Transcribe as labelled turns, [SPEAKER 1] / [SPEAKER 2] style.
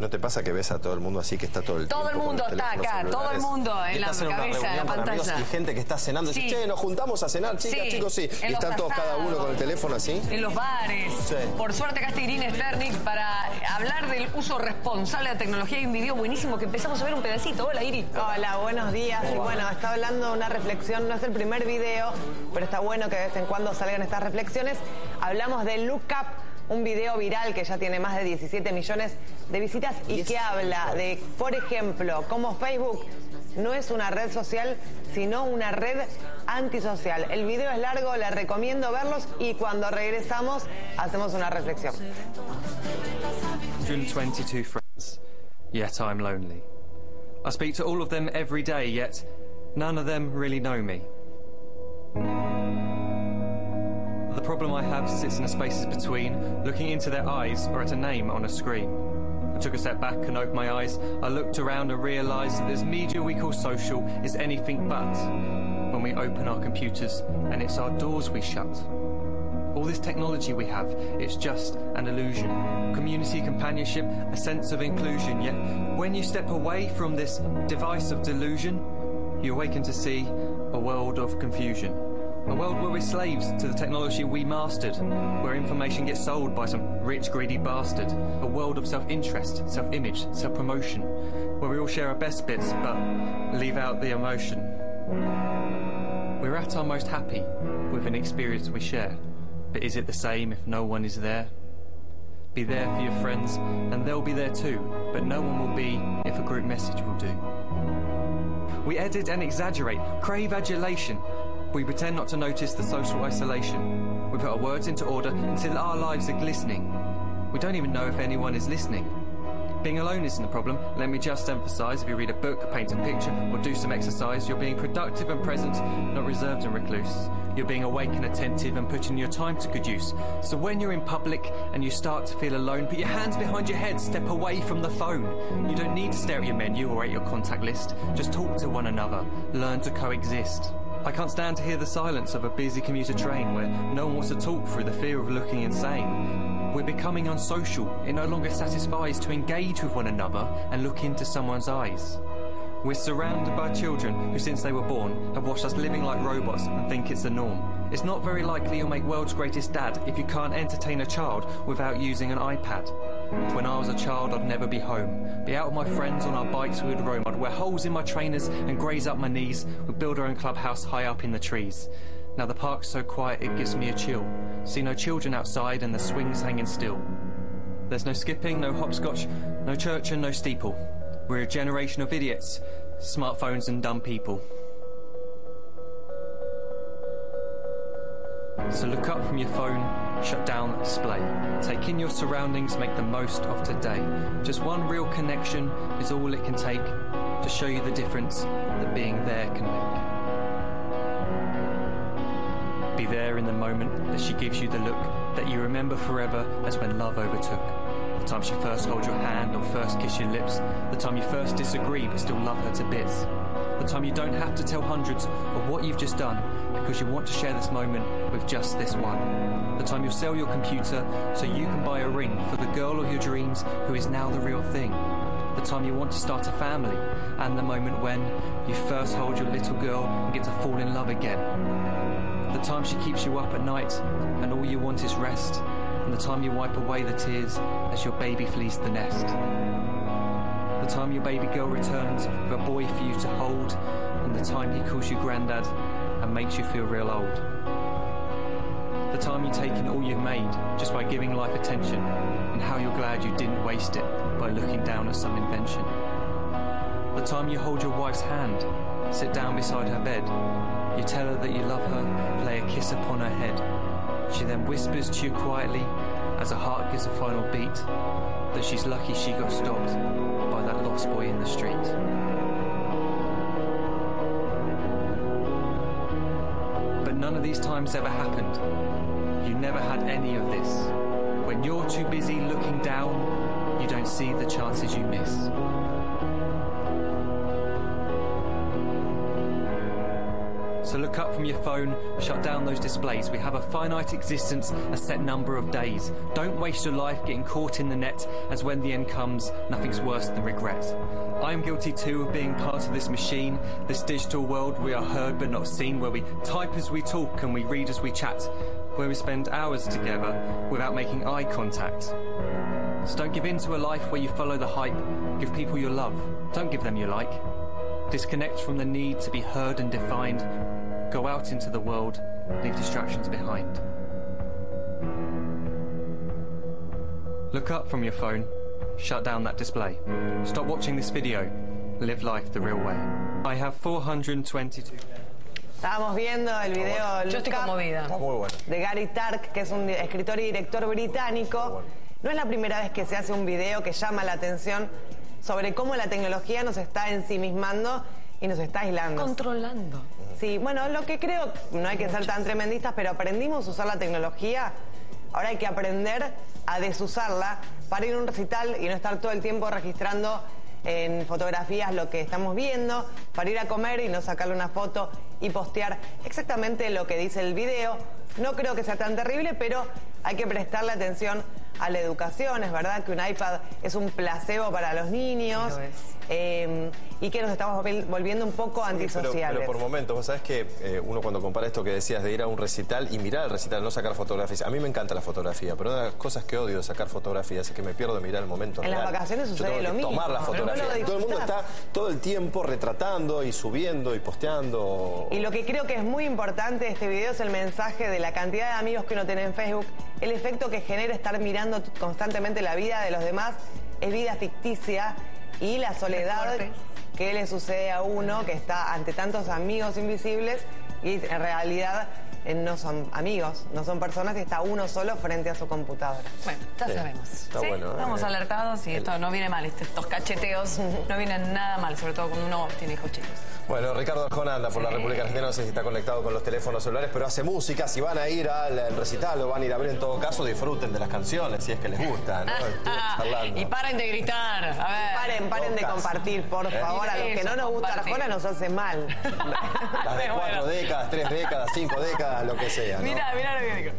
[SPEAKER 1] ¿No te pasa que ves a todo el mundo así, que está todo el tiempo?
[SPEAKER 2] Todo el mundo está acá, todo el mundo en la cabeza, en la pantalla.
[SPEAKER 1] Y gente que está cenando,
[SPEAKER 2] Sí.
[SPEAKER 1] dice, che, nos juntamos a cenar, chicas, chicos, sí. Y están todos cada uno con el teléfono así.
[SPEAKER 2] En los bares.
[SPEAKER 1] Sí.
[SPEAKER 2] Por suerte acá está Irina Sternik para hablar del uso responsable de la tecnología. Hay un video buenísimo que empezamos a ver un pedacito. Hola, Iri.
[SPEAKER 3] Hola, buenos días. Y bueno, está hablando de una reflexión, no es el primer video, pero está bueno que de vez en cuando salgan estas reflexiones. Hablamos de Look Up, un video viral que ya tiene más de 17 millones de visitas y que habla de, por ejemplo, cómo Facebook no es una red social, sino una red antisocial. El video es largo, les recomiendo verlos y cuando regresamos hacemos una reflexión.
[SPEAKER 4] 122 friends, yet I'm lonely. I speak to all of them every day, yet none of them really know me. The problem I have sits in the spaces between, looking into their eyes or at a name on a screen. I took a step back and opened my eyes. I looked around and realised that this media we call social is anything but when we open our computers and it's our doors we shut. All this technology we have, it's just an illusion. Community, companionship, a sense of inclusion. Yet when you step away from this device of delusion, you awaken to see a world of confusion. A world where we're slaves to the technology we mastered, where information gets sold by some rich, greedy bastard. A world of self-interest, self-image, self-promotion, where we all share our best bits but leave out the emotion. We're at our most happy with an experience we share, but is it the same if no one is there? Be there for your friends, and they'll be there too, but no one will be if a group message will do. We edit and exaggerate, crave adulation. We pretend not to notice the social isolation. We put our words into order until our lives are glistening. We don't even know if anyone is listening. Being alone isn't a problem. Let me just emphasise, if you read a book, paint a picture, or do some exercise, you're being productive and present, not reserved and recluse. You're being awake and attentive and putting your time to good use. So when you're in public and you start to feel alone, put your hands behind your head, step away from the phone. You don't need to stare at your menu or at your contact list. Just talk to one another. Learn to coexist. I can't stand to hear the silence of a busy commuter train where no one wants to talk through the fear of looking insane. We're becoming unsocial. It no longer satisfies to engage with one another and look into someone's eyes. We're surrounded by children who, since they were born, have watched us living like robots and think it's the norm. It's not very likely you'll make world's greatest dad if you can't entertain a child without using an iPad. When I was a child, I'd never be home. Be out with my friends on our bikes, we would roam. I'd wear holes in my trainers and graze up my knees. We'd build our own clubhouse high up in the trees. Now the park's so quiet it gives me a chill. See no children outside and the swings hanging still. There's no skipping, no hopscotch, no church and no steeple. We're a generation of idiots, smartphones and dumb people. So look up from your phone, shut down the display. Take in your surroundings, make the most of today. Just one real connection is all it can take to show you the difference that being there can make. Be there in the moment that she gives you the look that you remember forever as when love overtook. The time she first holds your hand or first kiss your lips. The time you first disagree but still love her to bits. The time you don't have to tell hundreds of what you've just done because you want to share this moment with just this one. The time you'll sell your computer so you can buy a ring for the girl of your dreams who is now the real thing. The time you want to start a family and the moment when you first hold your little girl and get to fall in love again. The time she keeps you up at night and all you want is rest. And the time you wipe away the tears as your baby flees the nest. The time your baby girl returns with a boy for you to hold, and the time he calls you granddad and makes you feel real old. The time you take in all you've made just by giving life attention, and how you're glad you didn't waste it by looking down at some invention. The time you hold your wife's hand, sit down beside her bed, you tell her that you love her, lay a kiss upon her head. She then whispers to you quietly as her heart gives a final beat that she's lucky she got stopped by that lost boy in the street. But none of these times ever happened. You never had any of this. When you're too busy looking down, you don't see the chances you miss. So look up from your phone, shut down those displays. We have a finite existence, a set number of days. Don't waste your life getting caught in the net, as when the end comes, nothing's worse than regret. I am guilty too of being part of this machine, this digital world we are heard but not seen, where we type as we talk and we read as we chat, where we spend hours together without making eye contact. So don't give in to a life where you follow the hype. Give people your love. Don't give them your like. Disconnect from the need to be heard and defined. Go out into the world. Leave distractions behind. Look up from your phone. Shut down that display. Stop watching this video. Live life the real way. I have 422...
[SPEAKER 3] Estábamos viendo el video
[SPEAKER 2] Yo estoy conmovida.
[SPEAKER 1] Está muy bueno.
[SPEAKER 3] De Gary Tark, que es un escritor y director británico. No es la primera vez que se hace un video que llama la atención sobre cómo la tecnología nos está ensimismando y nos está aislando.
[SPEAKER 2] Controlando.
[SPEAKER 3] Sí, bueno, lo que creo, no hay que ser tan tremendistas, pero aprendimos a usar la tecnología, ahora hay que aprender a desusarla para ir a un recital y no estar todo el tiempo registrando en fotografías lo que estamos viendo, para ir a comer y no sacarle una foto y postear exactamente lo que dice el video. No creo que sea tan terrible, pero hay que prestarle atención a la educación. Es verdad que un iPad es un placebo para los niños y que nos estamos volviendo un poco antisociales.
[SPEAKER 1] Pero por momentos, vos sabés que uno cuando compara esto que decías de ir a un recital y mirar el recital, no sacar fotografías. A mí me encanta la fotografía, pero una de las cosas que odio es sacar fotografías y que me pierdo de mirar el momento real.
[SPEAKER 3] En las vacaciones sucede lo mismo.
[SPEAKER 1] Tomar las fotografías.
[SPEAKER 3] No
[SPEAKER 1] todo el mundo está todo el tiempo retratando y subiendo y posteando.
[SPEAKER 3] Y lo que creo que es muy importante de este video es el mensaje de la cantidad de amigos que uno tiene en Facebook, el efecto que genera estar mirando constantemente la vida de los demás, es vida ficticia, y la soledad que le sucede a uno que está ante tantos amigos invisibles y en realidad no son amigos, no son personas, y está uno solo frente a su computadora.
[SPEAKER 2] Bueno, ya sabemos.
[SPEAKER 1] Está
[SPEAKER 2] ¿Sí?
[SPEAKER 1] bueno.
[SPEAKER 2] Estamos alertados y esto no viene mal, estos cacheteos no vienen nada mal, sobre todo cuando uno tiene hijos chicos.
[SPEAKER 1] Bueno, Ricardo Arjona anda por la República Argentina, no sé si está conectado con los teléfonos celulares, pero hace música. Si van a ir al recital o van a ir a ver, en todo caso, disfruten de las canciones, si es que les gusta, ¿no?
[SPEAKER 2] Y paren de gritar, a ver.
[SPEAKER 3] Paren de compartir, por favor. A los que no nos gusta Arjona nos hace mal.
[SPEAKER 1] Las de 4 décadas, 3 décadas, 5 décadas, lo que sea, ¿no?
[SPEAKER 2] Mirá lo que digo.